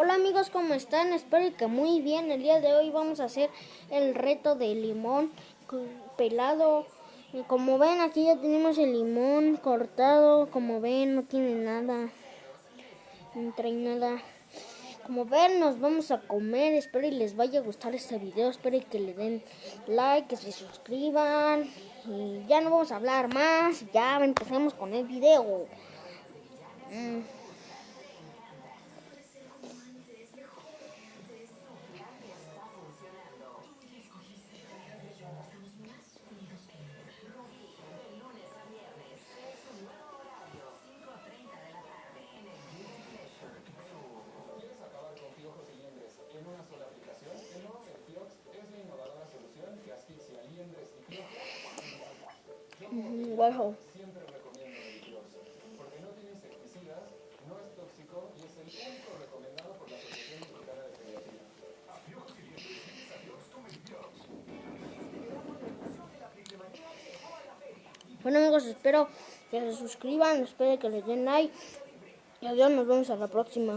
Hola amigos, ¿cómo están? Espero que muy bien. El día de hoy vamos a hacer el reto de limón pelado. Como ven, aquí ya tenemos el limón cortado. Como ven, no tiene nada, no trae nada. Como ven, nos vamos a comer. Espero y les vaya a gustar este video. Espero que le den like, que se suscriban. Y ya no vamos a hablar más. Ya empecemos con el video. Wow. Bueno amigos, espero que se suscriban, espero que les den like y adiós, nos vemos a la próxima.